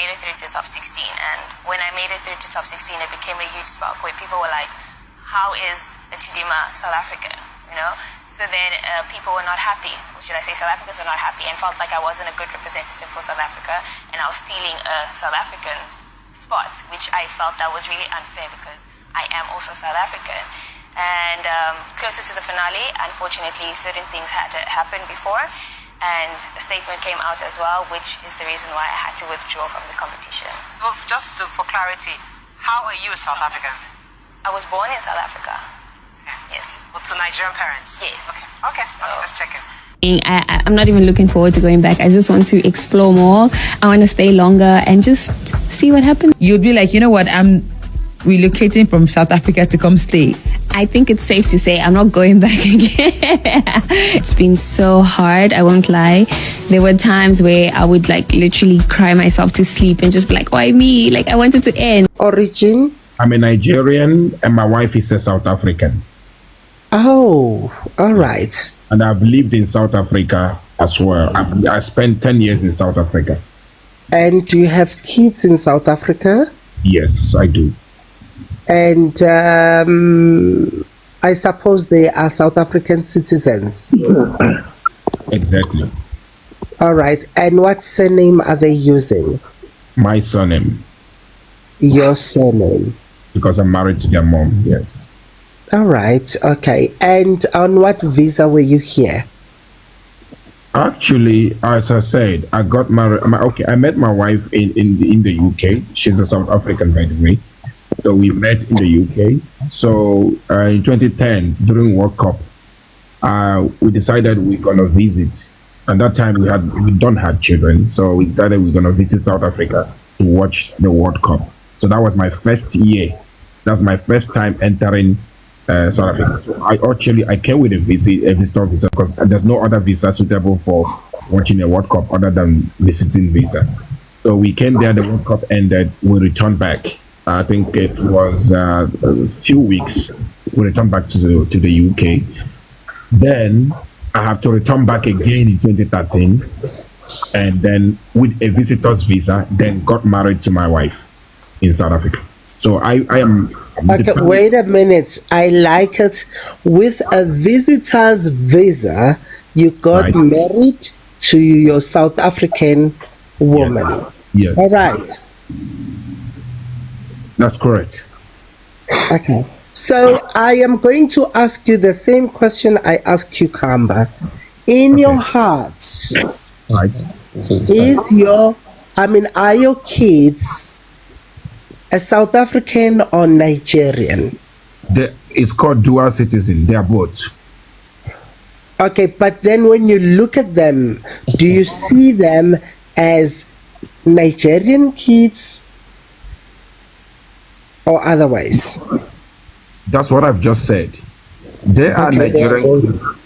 made it through to top 16. And when I made it through to top 16, it became a huge spark where people were like, how is a CHIDIMA South African? You know? So then people were not happy, or should I say South Africans were not happy, and felt like I wasn't a good representative for South Africa, and I was stealing a South African's spot, which I felt that was really unfair because I am also South African. And closer to the finale, unfortunately, certain things had happened before, and a statement came out as well, which is the reason why I had to withdraw from the competition. So for clarity, how are you a South African? I was born in South Africa. Okay. Yes. Well, to Nigerian parents? Yes. Okay, just checking. I'm not even looking forward to going back. I just want to explore more. I want to stay longer and just see what happens. You'd be like, you know what, I'm relocating from South Africa to come stay. I think it's safe to say I'm not going back again. It's been so hard, I won't lie. There were times where I would like literally cry myself to sleep and just be like, why me? Like I wanted to end. Origin? I'm a Nigerian and my wife is a South African. Oh, all right. And I've lived in South Africa as well. I spent 10 years in South Africa. And do you have kids in South Africa? Yes, I do. And I suppose they are South African citizens. Exactly. All right. And what surname are they using? My surname. Your surname? Because I'm married to their mom, yes. All right. Okay. And on what visa were you here? Actually, as I said, I got married. I met my wife in the UK. She's a South African, by the way. So we met in the UK. So in 2010, during World Cup, we decided we're gonna visit. And that time we don't have children, so we decided we're gonna visit South Africa to watch the World Cup. So that was my first year. That's my first time entering South Africa. So I came with a visitor visa, because there's no other visa suitable for watching a World Cup other than visiting visa. So we came there, the World Cup ended, we returned back. I think it was a few weeks. We returned back to the UK. Then I have to return back again in 2013, and then with a visitor's visa, then got married to my wife in South Africa. So I am. Okay, wait a minute. I like it. With a visitor's visa, you got married to your South African woman. Yes. All right. That's correct. Okay. So I am going to ask you the same question I asked Cucumber. In your hearts, Right. are your kids a South African or Nigerian? It's called dual citizen. They are both. Okay, but then when you look at them, do you see them as Nigerian kids or otherwise? That's what I've just said. They are Nigerian.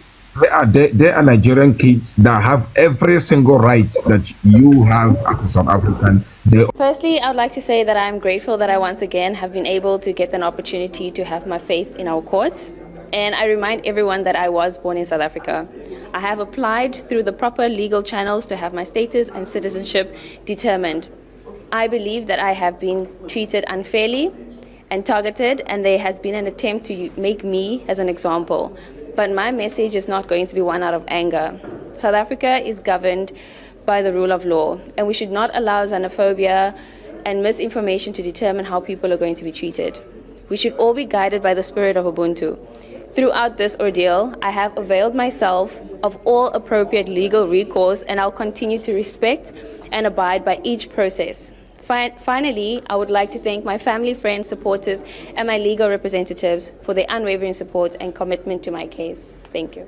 They are Nigerian kids that have every single right that you have as a South African. Firstly, I would like to say that I'm grateful that I once again have been able to get an opportunity to have my faith in our courts. And I remind everyone that I was born in South Africa. I have applied through the proper legal channels to have my status and citizenship determined. I believe that I have been treated unfairly and targeted, and there has been an attempt to make me as an example. But my message is not going to be one out of anger. South Africa is governed by the rule of law, and we should not allow xenophobia and misinformation to determine how people are going to be treated. We should all be guided by the spirit of Ubuntu. Throughout this ordeal, I have availed myself of all appropriate legal recourse, and I'll continue to respect and abide by each process. Finally, I would like to thank my family, friends, supporters, and my legal representatives for their unwavering support and commitment to my case. Thank you.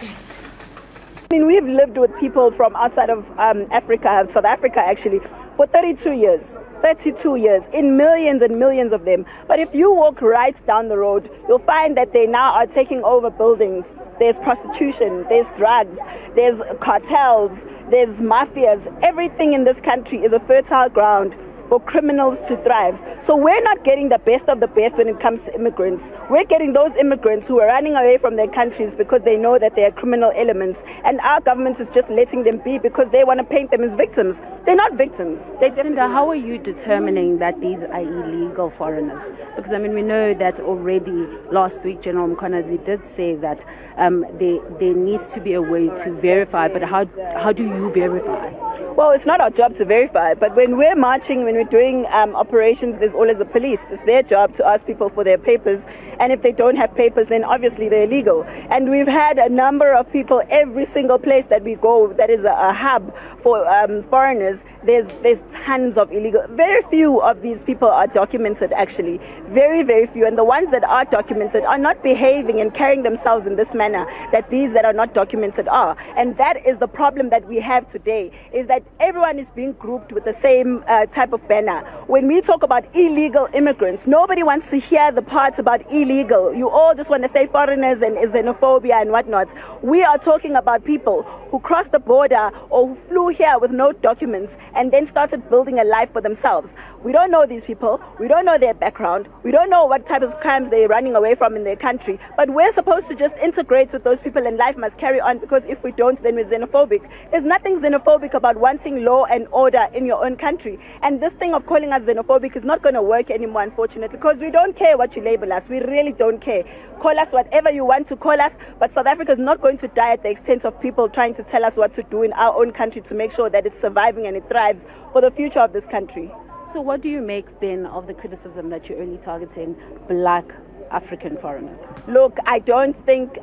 I mean, we've lived with people from outside of Africa, South Africa actually, for 32 years. 32 years, in millions and millions of them. But if you walk right down the road, you'll find that they now are taking over buildings. There's prostitution, there's drugs, there's cartels, there's mafias. Everything in this country is a fertile ground for criminals to thrive. So we're not getting the best of the best when it comes to immigrants. We're getting those immigrants who are running away from their countries because they know that they are criminal elements, and our government is just letting them be because they want to paint them as victims. They're not victims. Cinda, how are you determining that these are illegal foreigners? Because, I mean, we know that already last week General Mkhwanazi did say that there needs to be a way to verify, but how do you verify? Well, it's not our job to verify, but when we're marching, when we're doing operations, there's always the police. It's their job to ask people for their papers, and if they don't have papers, then obviously they're illegal. And we've had a number of people, every single place that we go that is a hub for foreigners, there's tons of illegal. Very few of these people are documented, actually. Very, very few. And the ones that are documented are not behaving and carrying themselves in this manner that these that are not documented are. And that is the problem that we have today, is that everyone is being grouped with the same type of banner. When we talk about illegal immigrants, nobody wants to hear the parts about illegal. You all just want to say foreigners and xenophobia and whatnot. We are talking about people who crossed the border or who flew here with no documents and then started building a life for themselves. We don't know these people. We don't know their background. We don't know what type of crimes they're running away from in their country. But we're supposed to just integrate with those people and life must carry on, because if we don't, then we're xenophobic. There's nothing xenophobic about wanting law and order in your own country. And this thing of calling us xenophobic is not going to work anymore, unfortunately, because we don't care what you label us. We really don't care. Call us whatever you want to call us, but South Africa is not going to die at the extent of people trying to tell us what to do in our own country to make sure that it's surviving and it thrives for the future of this country. So what do you make then of the criticism that you're only targeting black African foreigners? Look, I don't think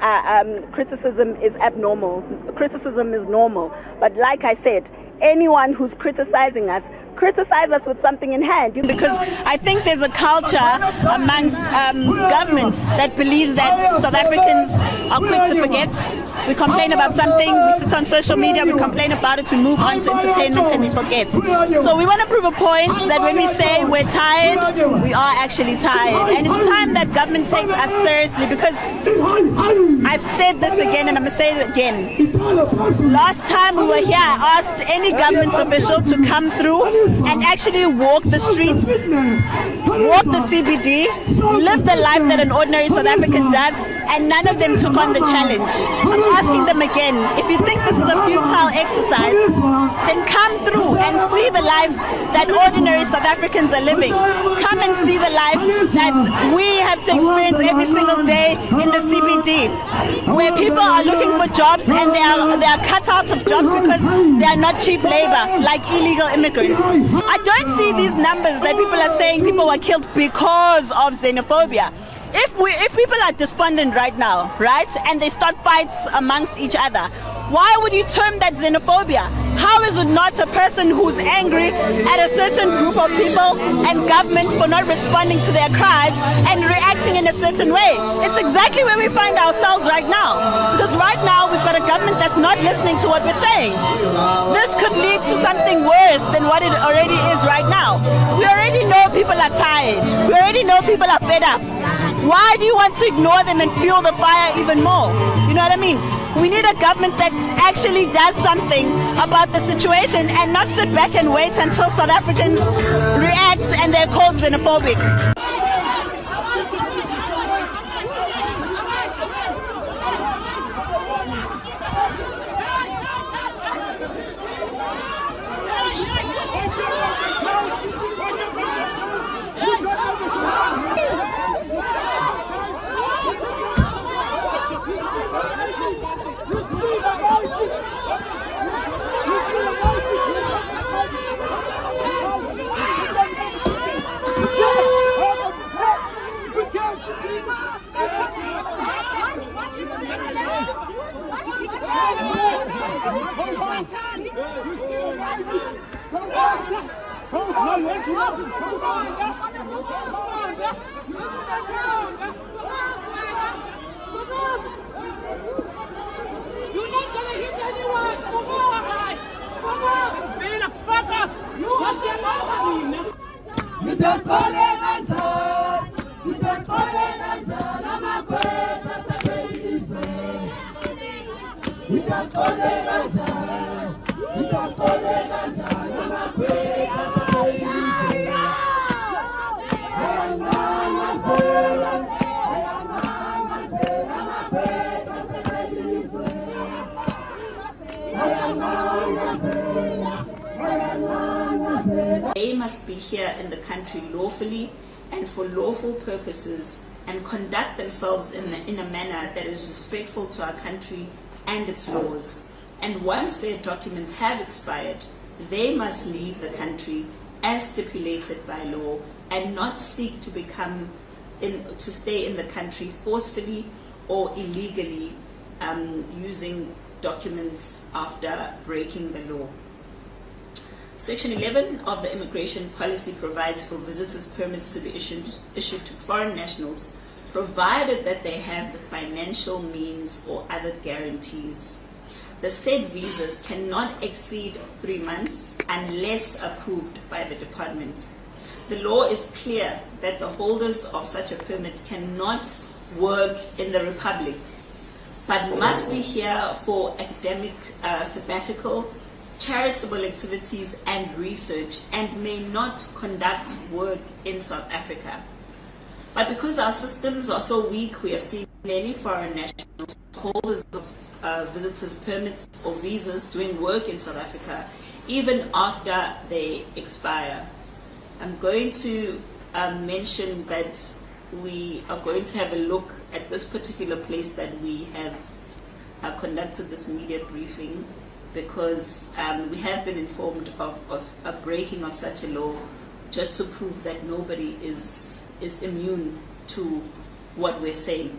criticism is abnormal. Criticism is normal. But like I said, anyone who's criticizing us, criticize us with something in hand. Because I think there's a culture amongst governments that believes that South Africans are quick to forget. We complain about something, we sit on social media, we complain about it, we move on to entertainment and we forget. So we want to prove a point that when we say we're tired, we are actually tired. And it's time that government takes us seriously, because I've said this again and I'm going to say it again. Last time we were here, I asked any government official to come through and actually walk the streets, walk the CBD, live the life that an ordinary South African does, and none of them took on the challenge. I'm asking them again, if you think this is a futile exercise, then come through and see the life that ordinary South Africans are living. Come and see the life that we have to experience every single day in the CBD, where people are looking for jobs and they are cut out of jobs because they are not cheap labor, like illegal immigrants. I don't see these numbers that people are saying people were killed because of xenophobia. If people are despondent right now, right, and they start fights amongst each other, why would you term that xenophobia? How is it not a person who's angry at a certain group of people and governments for not responding to their cries and reacting in a certain way? It's exactly where we find ourselves right now. Because right now we've got a government that's not listening to what we're saying. This could lead to something worse than what it already is right now. We already know people are tired. We already know people are fed up. Why do you want to ignore them and fuel the fire even more? You know what I mean? We need a government that actually does something about the situation and not sit back and wait until South Africans react and they're called xenophobic. You're not gonna hit anyone! Come on! Come on! Man, a fuck up! You just call it and turn! You just call it and turn! I'm a great, just a great way. You just call it and turn! You just call it and turn! I'm a great, just a great way. they must be here in the country lawfully and for lawful purposes and conduct themselves in a manner that is respectful to our country and its laws. And once their documents have expired, they must leave the country as stipulated by law and not seek to to stay in the country forcefully or illegally using documents after breaking the law. Section 11 of the immigration policy provides for visitors' permits to be issued to foreign nationals, provided that they have the financial means or other guarantees. The said visas cannot exceed 3 months unless approved by the department. The law is clear that the holders of such a permit cannot work in the Republic, but must be here for academic sabbatical, charitable activities and research, and may not conduct work in South Africa. But because our systems are so weak, we have seen many foreign nationals, holders of visitors' permits or visas, doing work in South Africa even after they expire. I'm going to mention that we are going to have a look at this particular place that we have conducted this media briefing, because we have been informed of a breaking of such a law, just to prove that nobody is immune to what we're saying.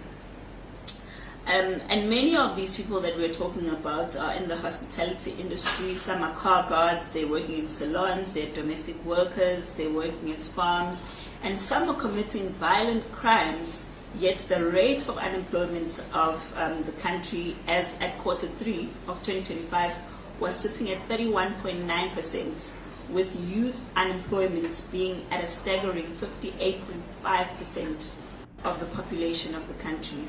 And many of these people that we're talking about are in the hospitality industry. Some are car guards, they're working in salons, they're domestic workers, they're working as farms, and some are committing violent crimes, yet the rate of unemployment of the country as at Q3 of 2025 was sitting at 31.9%, with youth unemployment being at a staggering 58.5% of the population of the country.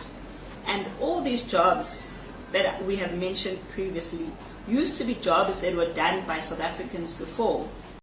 And all these jobs that we have mentioned previously used to be jobs that were done by South Africans before,